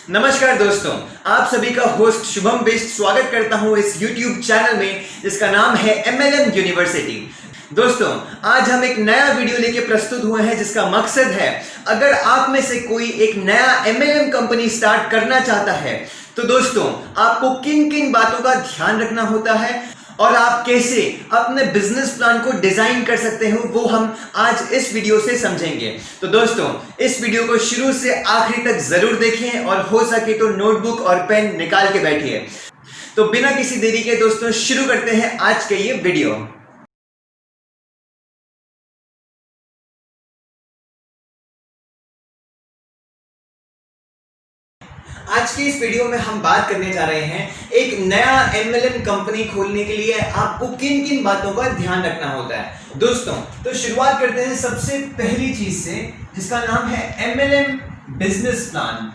नमस्कार दोस्तों, आप सभी का होस्ट शुभम बिष्ट स्वागत करता हूं इस YouTube चैनल में जिसका नाम है MLM यूनिवर्सिटी। दोस्तों, आज हम एक नया वीडियो लेके प्रस्तुत हुए हैं जिसका मकसद है, अगर आप में से कोई एक नया MLM कंपनी स्टार्ट करना चाहता है तो दोस्तों आपको किन किन बातों का ध्यान रखना होता है और आप कैसे अपने बिजनेस प्लान को डिजाइन कर सकते हो वो हम आज इस वीडियो से समझेंगे। तो दोस्तों, इस वीडियो को शुरू से आखिरी तक जरूर देखें और हो सके तो नोटबुक और पेन निकाल के बैठिए। तो बिना किसी देरी के दोस्तों शुरू करते हैं आज के ये वीडियो। आज की इस वीडियो में हम बात करने जा रहे हैं एक नया MLM कंपनी खोलने के लिए आपको किन किन बातों का ध्यान रखना होता है। दोस्तों, तो शुरुआत करते हैं सबसे पहली चीज से जिसका नाम है MLM बिजनेस प्लान।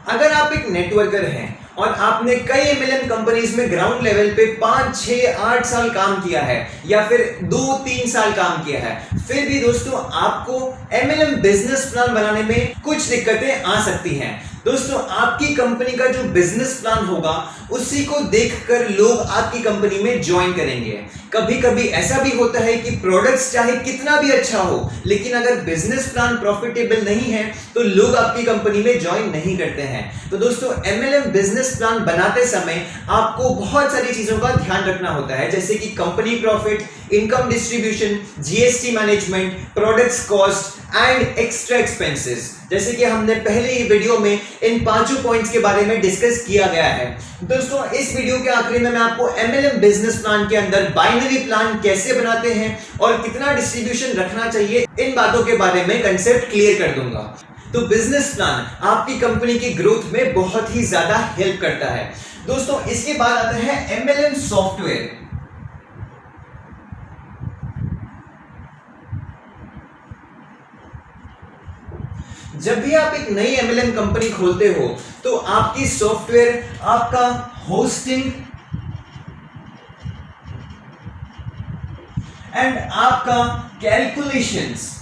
अगर आप एक नेटवर्कर हैं और आपने कई MLM कंपनीज में ग्राउंड लेवल पे 5, 6, 8 साल काम किया है या फिर 2-3 साल काम किया है, फिर भी दोस्तों आपको MLM बिजनेस प्लान बनाने में कुछ दिक्कतें आ सकती हैं। दोस्तों, आपकी कंपनी का जो बिजनेस प्लान होगा उसी को देखकर लोग आपकी कंपनी में ज्वाइन करेंगे। कभी कभी ऐसा भी होता है कि प्रोडक्ट्स चाहे कितना भी अच्छा हो, लेकिन अगर बिजनेस प्लान प्रॉफिटेबल नहीं है तो लोग आपकी कंपनी में ज्वाइन नहीं करते हैं। तो दोस्तों, MLM बिजनेस प्लान बनाते समय आपको बहुत सारी चीजों का ध्यान रखना होता है, जैसे कि company profit, income distribution, GST management, products cost and extra expenses. जैसे कि हमने पहले ही वीडियो में इन 5 पॉइंट्स के बारे में डिस्कस किया गया है। दोस्तों, इस वीडियो के आखिरी में मैं आपको MLM बिजनेस प्लान के अंदर बाइनरी प्लान कैसे बनाते हैं और कितना डिस्ट्रीब्यूशन रखना चाहिए, इन बातों के बारे में कंसेप्ट क्लियर कर दूंगा। तो बिजनेस प्लान आपकी कंपनी की ग्रोथ में बहुत ही ज्यादा हेल्प करता है। दोस्तों, इसके बाद आता है MLM सॉफ्टवेयर। जब भी आप एक नई MLM कंपनी खोलते हो तो आपकी सॉफ्टवेयर, आपका होस्टिंग एंड आपका कैलकुलेशंस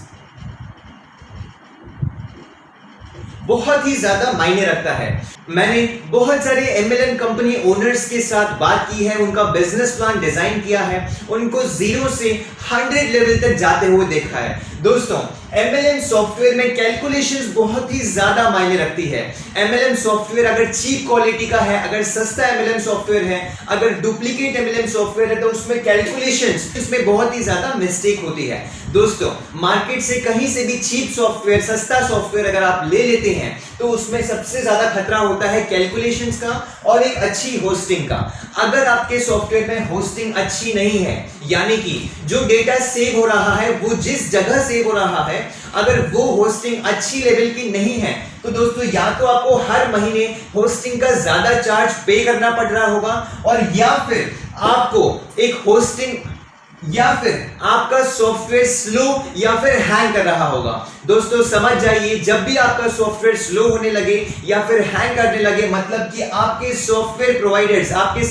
बहुत ही ज्यादा मायने रखता है। मैंने बहुत सारे MLM कंपनी ओनर्स के साथ बात की है, उनका बिजनेस प्लान डिजाइन किया है, उनको 0 से 100 लेवल तक जाते हुए देखा है। दोस्तों, MLM सॉफ्टवेयर में कैलकुलेशंस बहुत ही ज्यादा मायने रखती है। MLM सॉफ्टवेयर अगर चीप क्वालिटी का है, अगर सस्ता MLM सॉफ्टवेयर है, अगर डुप्लीकेट MLM सॉफ्टवेयर है तो उसमें कैलकुलेशंस, इसमें बहुत ही ज्यादा मिस्टेक होती है। दोस्तों, मार्केट से कहीं से भी चीप सॉफ्टवेयर, सस्ता सॉफ्टवेयर अगर आप ले लेते हैं तो उसमें सबसे ज्यादा खतरा होता है कैलकुलेशंस का और एक अच्छी होस्टिंग का। अगर आपके सॉफ्टवेयर में होस्टिंग अच्छी नहीं है, यानी कि जो डेटा सेव हो रहा है वो जिस जगह सेव हो रहा है, अगर वो होस्टिंग अच्छी लेवल की नहीं है तो दोस्तों या तो आपको हर महीने होस्टिंग का ज्यादा चार्ज पे करना पड़ रहा होगा और या फिर आपको एक होस्टिंग या फिर आपका सॉफ्टवेयर स्लो या फिर हैंग कर रहा होगा। दोस्तों, समझ जाइए, जब भी आपका सॉफ्टवेयर स्लो होने लगे या फिर हैंग करने लगे, मतलब कि आपके सॉफ्टवेयर प्रोवाइडर्स, आपके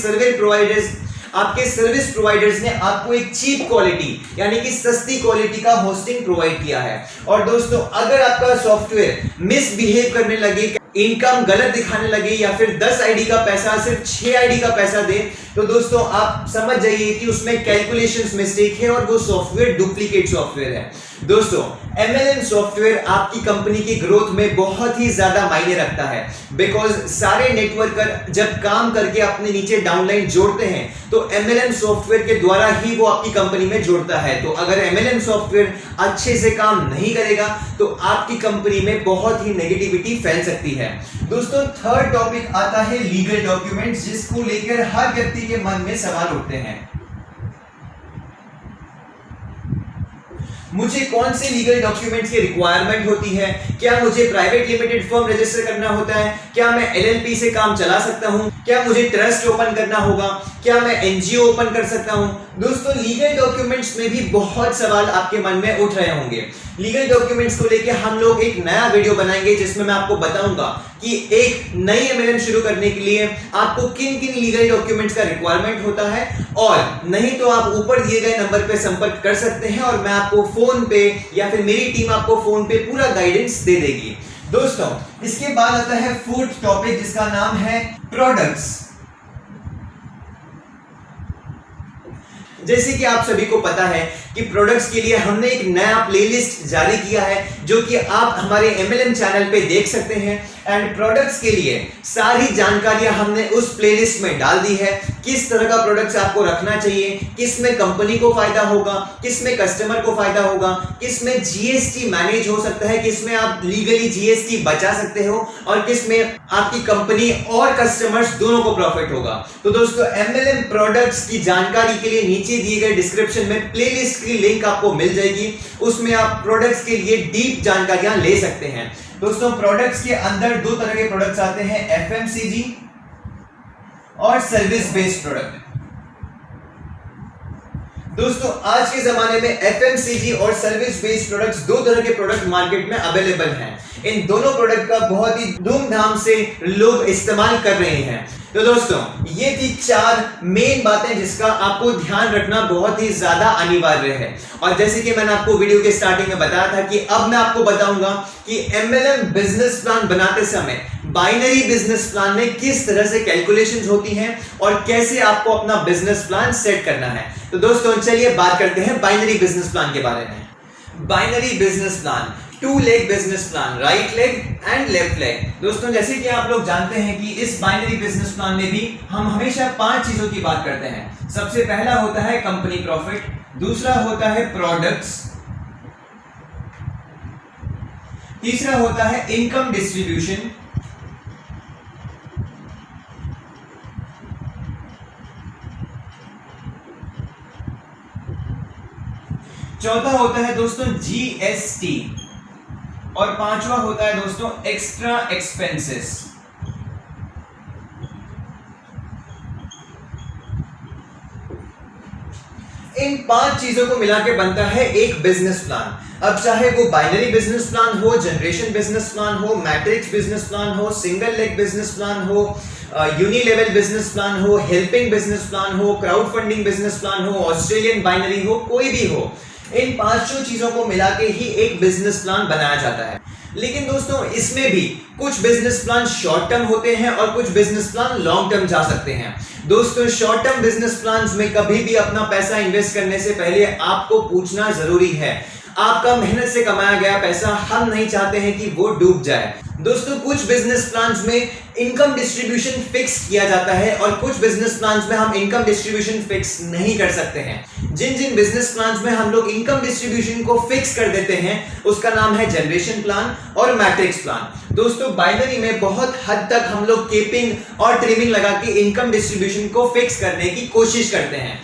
सर्विस प्रोवाइडर्स ने आपको एक चीप क्वालिटी यानी कि सस्ती क्वालिटी का होस्टिंग प्रोवाइड किया है। और दोस्तों, अगर आपका सॉफ्टवेयर मिसबिहेव करने लगे, इनकम गलत दिखाने लगे या फिर 10 आईडी का पैसा सिर्फ 6 आईडी का पैसा दे, तो दोस्तों आप समझ जाइए कि उसमें कैलकुलेशंस मिस्टेक है और वो सॉफ्टवेयर डुप्लीकेट सॉफ्टवेयर है। दोस्तों, MLM सॉफ्टवेयर आपकी कंपनी की ग्रोथ में बहुत ही ज्यादा मायने रखता है, बिकॉज सारे नेटवर्कर जब काम करके अपने नीचे डाउनलाइन जोड़ते हैं तो MLM सॉफ्टवेयर के द्वारा ही वो आपकी कंपनी में जोड़ता है। तो अगर MLM सॉफ्टवेयर अच्छे से काम नहीं करेगा तो आपकी कंपनी में बहुत ही नेगेटिविटी फैल सकती है। दोस्तों, थर्ड टॉपिक आता है लीगल डॉक्यूमेंट्स, जिसको लेकर हर व्यक्ति के मन में सवाल उठते हैं। मुझे कौन से लीगल डॉक्यूमेंट्स की रिक्वायरमेंट होती है, क्या मुझे प्राइवेट लिमिटेड फर्म रजिस्टर करना होता है, क्या मैं LLP से काम चला सकता हूं, क्या मुझे ट्रस्ट ओपन करना होगा, क्या मैं एनजीओ ओपन कर सकता हूं? दोस्तों लीगल डॉक्यूमेंट्स में भी बहुत सवाल आपके मन में उठ रहे होंगे। लीगल डॉक्यूमेंट्स को लेके हम लोग एक नया वीडियो बनाएंगे जिसमें मैं आपको बताऊंगा कि एक नई एमएलएम शुरू करने के लिए आपको किन किन लीगल डॉक्यूमेंट्स का रिक्वायरमेंट होता है, और नहीं तो आप ऊपर दिए गए नंबर पे संपर्क कर सकते हैं और मैं आपको फोन पे या फिर मेरी टीम आपको फोन पे पूरा गाइडेंस दे देगी। दोस्तों इसके बाद आता है फोर्थ टॉपिक जिसका नाम है प्रोडक्ट्स। जैसे कि आप सभी को पता है कि प्रोडक्ट्स के लिए हमने एक नया प्लेलिस्ट जारी किया है जो कि आप हमारे एमएलएम चैनल पे देख सकते हैं। एंड प्रोडक्ट्स के लिए सारी जानकारियां हमने उस प्लेलिस्ट में डाल दी है। किस तरह का प्रोडक्ट्स आपको रखना चाहिए, किस में कंपनी को फायदा होगा, किस में कस्टमर को फायदा होगा, किस में जीएसटी मैनेज हो सकता है, किस में आप लीगली जीएसटी बचा सकते हो और किस में आपकी कंपनी और कस्टमर्स दोनों को प्रॉफिट होगा। तो दोस्तों एमएलएम प्रोडक्ट्स की जानकारी के लिए नीचे दिए गए डिस्क्रिप्शन में प्लेलिस्ट की लिंक आपको मिल जाएगी, उसमें आप प्रोडक्ट्स के लिए डीप जानकारियां ले सकते हैं। दोस्तों प्रोडक्ट्स के अंदर दो तरह के प्रोडक्ट्स आते हैं, एफएमसीजी और सर्विस बेस्ड प्रोडक्ट। दोस्तों आज के जमाने में एफएमसीजी और सर्विस बेस्ड प्रोडक्ट्स दो तरह के प्रोडक्ट मार्केट में अवेलेबल हैं। इन दोनों प्रोडक्ट का बहुत ही धूमधाम से लोग इस्तेमाल कर रहे हैं। तो दोस्तों ये थी 4 मेन बातें जिसका आपको ध्यान रखना बहुत ही ज्यादा अनिवार्य है। और जैसे कि मैंने आपको वीडियो के स्टार्टिंग में बताया था कि अब मैं आपको बताऊंगा कि एमएलएम बिजनेस प्लान बनाते समय बाइनरी बिजनेस प्लान में किस तरह से कैलकुलेशंस होती हैं और कैसे आपको अपना बिजनेस प्लान सेट करना है। तो दोस्तों चलिए बात करते हैं बाइनरी बिजनेस प्लान के बारे में। Binary business plan, 2 leg business plan, right leg and left leg. दोस्तों जैसे कि आप लोग जानते हैं कि इस बाइनरी बिजनेस प्लान में भी हम हमेशा 5 चीजों की बात करते हैं। सबसे पहला होता है कंपनी प्रॉफिट, दूसरा होता है प्रोडक्ट्स, तीसरा होता है इनकम डिस्ट्रीब्यूशन, चौथा होता है दोस्तों जीएसटी, और पांचवा होता है दोस्तों एक्स्ट्रा एक्सपेंसेस। इन 5 चीजों को मिला के बनता है एक बिजनेस प्लान। अब चाहे वो बाइनरी बिजनेस प्लान हो, जनरेशन बिजनेस प्लान हो, मैट्रिक्स बिजनेस प्लान हो, सिंगल लेग बिजनेस प्लान हो, यूनिलेवल बिजनेस प्लान हो, हेल्पिंग बिजनेस प्लान हो, क्राउड फंडिंग बिजनेस प्लान हो, ऑस्ट्रेलियन बाइनरी हो, कोई भी हो, इन 5 चीजों को मिला के ही एक बिजनेस प्लान बनाया जाता है। लेकिन दोस्तों इसमें भी कुछ बिजनेस प्लान शॉर्ट टर्म होते हैं और कुछ बिजनेस प्लान लॉन्ग टर्म जा सकते हैं। दोस्तों शॉर्ट टर्म बिजनेस प्लान्स में कभी भी अपना पैसा इन्वेस्ट करने से पहले आपको पूछना जरूरी है। आपका मेहनत से कमाया गया पैसा हम नहीं चाहते हैं कि वो डूब जाए। दोस्तों कुछ बिजनेस प्लान्स में इनकम डिस्ट्रीब्यूशन फिक्स किया जाता है और कुछ बिजनेस प्लान्स में हम इनकम डिस्ट्रीब्यूशन फिक्स नहीं कर सकते हैं। जिन जिन बिजनेस प्लान्स में हम लोग इनकम डिस्ट्रीब्यूशन को फिक्स कर देते हैं उसका नाम है जनरेशन प्लान और मैट्रिक्स प्लान। दोस्तों बाइनरी में बहुत हद तक हम लोग केपिंग और ट्रिमिंग लगा के इनकम डिस्ट्रीब्यूशन को फिक्स करने की कोशिश करते हैं।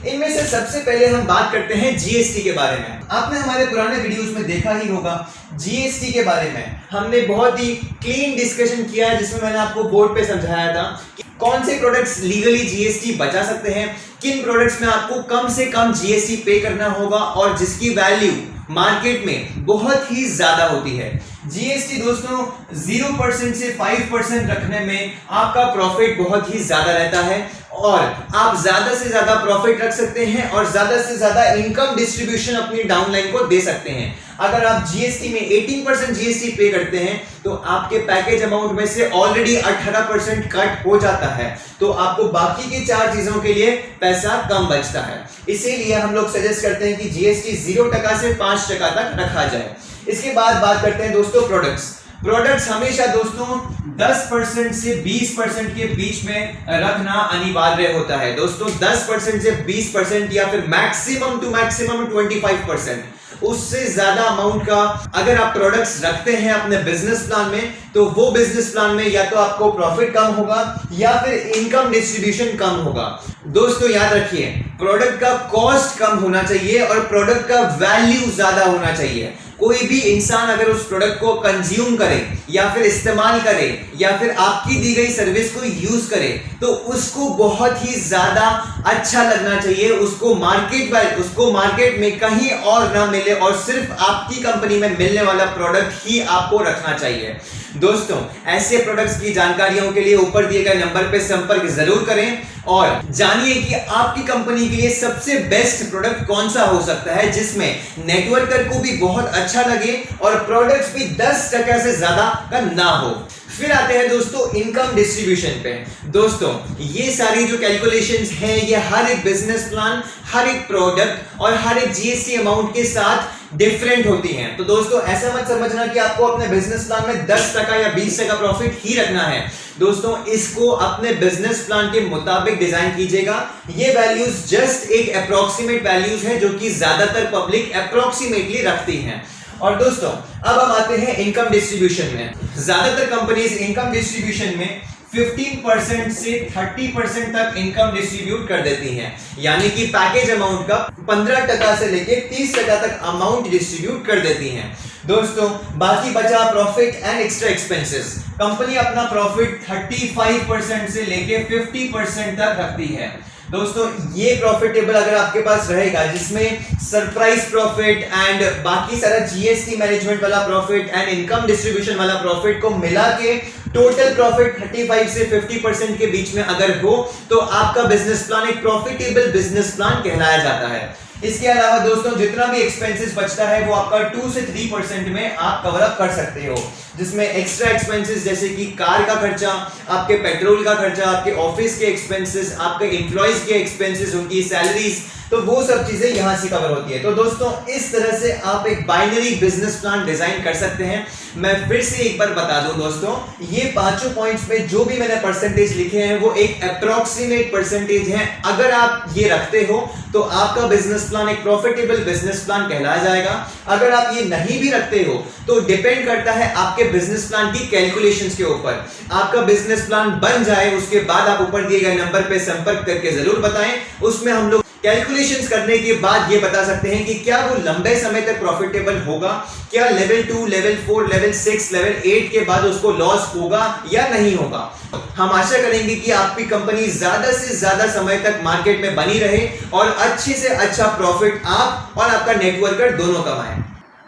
इनमें से सबसे पहले हम बात करते हैं जीएसटी के बारे में। आपने हमारे पुराने वीडियोस में देखा ही होगा जीएसटी के बारे में हमने बहुत ही क्लीन डिस्कशन किया है, जिसमें मैंने आपको बोर्ड पे समझाया था कि कौन से प्रोडक्ट्स लीगली जीएसटी बचा सकते हैं, किन प्रोडक्ट्स में आपको कम से कम जीएसटी पे करना होगा और जिसकी वैल्यू मार्केट में बहुत ही ज्यादा होती है। जीएसटी दोस्तों 0% से 5% रखने में आपका प्रॉफिट बहुत ही ज्यादा रहता है और आप ज्यादा से ज्यादा प्रॉफिट रख सकते हैं और ज्यादा से ज्यादा इनकम डिस्ट्रीब्यूशन अपनी डाउनलाइन को दे सकते हैं। अगर आप जीएसटी में 18% जीएसटी पे करते हैं तो आपके पैकेज अमाउंट में से ऑलरेडी 18% कट हो जाता है, तो आपको बाकी की 4 चीजों के लिए पैसा कम बचता है। इसीलिए हम लोग सजेस्ट करते हैं कि जीएसटी 0% से 5% तक रखा जाए। इसके बाद बात करते हैं दोस्तों प्रोडक्ट्स हमेशा दोस्तों 10% से 20% के बीच में रखना अनिवार्य होता है। दोस्तों 10% से 20% या फिर मैक्सिमम टू मैक्सिमम 25%, उससे ज्यादा अमाउंट का अगर आप प्रोडक्ट्स रखते हैं अपने बिजनेस प्लान में तो वो बिजनेस प्लान में या तो आपको प्रॉफिट कम होगा या फिर इनकम डिस्ट्रीब्यूशन कम होगा। दोस्तों याद रखिए प्रोडक्ट का कॉस्ट कम होना चाहिए और प्रोडक्ट का वैल्यू ज्यादा होना चाहिए। कोई भी इंसान अगर उस प्रोडक्ट को कंज्यूम करे या फिर इस्तेमाल करे या फिर आपकी दी गई सर्विस को यूज करे तो उसको बहुत ही ज्यादा अच्छा लगना चाहिए, उसको मार्केट में कहीं और ना मिले और सिर्फ आपकी कंपनी में मिलने वाला प्रोडक्ट ही आपको रखना चाहिए। दोस्तों, ऐसे प्रोडक्ट्स की जानकारियों के लिए ऊपर दिए गए नंबर पर संपर्क जरूर करें और जानिए कि आपकी कंपनी के लिए सबसे बेस्ट प्रोडक्ट कौन सा हो सकता है जिसमें नेटवर्कर को भी बहुत अच्छा लगे और प्रोडक्ट्स भी 10% से ज्यादा का ना हो। फिर आते हैं दोस्तों इनकम डिस्ट्रीब्यूशन पे। दोस्तों, ये सारी जो कैलकुलेशंस हैं ये हर एक बिजनेस प्लान, हर एक प्रोडक्ट और हर एक जीएसटी अमाउंट के साथ डिफरेंट होती हैं। तो दोस्तों, ऐसा मत समझना कि आपको अपने बिजनेस प्लान में 10% या 20% प्रॉफिट ही रखना है। दोस्तों, इसको अपने बिजनेस प्लान के मुताबिक डिजाइन कीजिएगा। ये वैल्यूज जस्ट एक अप्रोक्सीमेट वैल्यूज है जो कि ज्यादातर पब्लिक अप्रोक्सीमेटली रखती हैं। और दोस्तों, अब हम आते हैं इनकम डिस्ट्रीब्यूशन में। ज्यादातर कंपनीज इनकम डिस्ट्रीब्यूशन में 15% से 30% तक इनकम डिस्ट्रीब्यूट कर देती हैं, यानी कि पैकेज अमाउंट का 15% से लेके 30% तक अमाउंट डिस्ट्रीब्यूट कर देती हैं। दोस्तों, बाकी बचा profit and extra expenses. Company अपना प्रॉफिट 35% से लेके 50% तक रखती है। दोस्तों, ये प्रॉफिटेबल अगर आपके पास रहेगा जिसमें सरप्राइज प्रॉफिट एंड बाकी सारा जीएसटी मैनेजमेंट वाला प्रॉफिट एंड इनकम डिस्ट्रीब्यूशन वाला प्रॉफिट को मिला के टोटल प्रॉफिट 35 से 50% के बीच में अगर हो तो आपका बिजनेस प्लान एक प्रॉफिटेबल बिजनेस प्लान कहलाया जाता है। इसके अलावा दोस्तों, जितना भी एक्सपेंसेस बचता है वो आपका 2 से 3% में आप कवर अप कर सकते हो, जिसमें एक्स्ट्रा एक्सपेंसेस जैसे कि कार का खर्चा, आपके पेट्रोल का खर्चा, आपके ऑफिस के एक्सपेंसेस, आपके एम्प्लॉइज के एक्सपेंसेस, उनकी सैलरीज, तो वो सब चीजें यहां से कवर होती है। तो दोस्तों, इस तरह से आप एक बाइनरी बिजनेस प्लान डिजाइन कर सकते हैं। मैं फिर से एक बार बता दूं दोस्तों, ये पांचों पॉइंट्स में जो भी मैंने परसेंटेज लिखे हैं वो एक अप्रोक्सीमेट परसेंटेज है। अगर आप ये रखते हो तो आपका बिजनेस प्लान एक प्रॉफिटेबल बिजनेस प्लान कहलाया जाएगा। अगर आप ये नहीं भी रखते हो तो डिपेंड करता है आपके बिजनेस प्लान की कैलकुलेशंस के ऊपर। आपका बिजनेस प्लान बन जाए उसके बाद आप ऊपर दिए गए नंबर पे संपर्क करके जरूर बताएं। उसमें हम लोग कैलकुलेशंस करने के बाद ये बता सकते हैं कि क्या वो लंबे समय तक प्रॉफिटेबल होगा, क्या लेवल 2, लेवल 4, लेवल 6, लेवल 8 के बाद उसको लॉस होगा या नहीं होगा। हम आशा करेंगे कि आपकी कंपनी ज्यादा से ज्यादा समय तक मार्केट में बनी रहे और अच्छे से अच्छा प्रॉफिट आप और आपका नेटवर्कर दोनों कमाएं।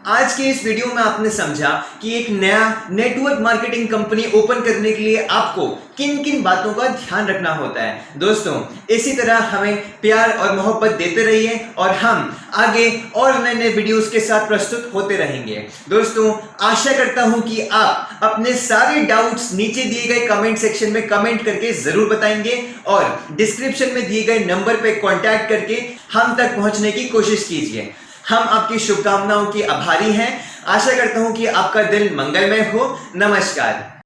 आज के इस वीडियो में आपने समझा कि एक नया नेटवर्क मार्केटिंग कंपनी ओपन करने के लिए आपको किन किन बातों का ध्यान रखना होता है। दोस्तों, इसी तरह हमें प्यार और मोहब्बत देते रहिए और हम आगे और नए नए वीडियोस के साथ प्रस्तुत होते रहेंगे। दोस्तों, आशा करता हूं कि आप अपने सारे डाउट्स नीचे दिए गए कमेंट सेक्शन में कमेंट करके जरूर बताएंगे और डिस्क्रिप्शन में दिए गए नंबर पर कॉन्टैक्ट करके हम तक पहुंचने की कोशिश कीजिए। हम आपकी शुभकामनाओं के आभारी हैं। आशा करता हूं कि आपका दिन मंगलमय हो। नमस्कार।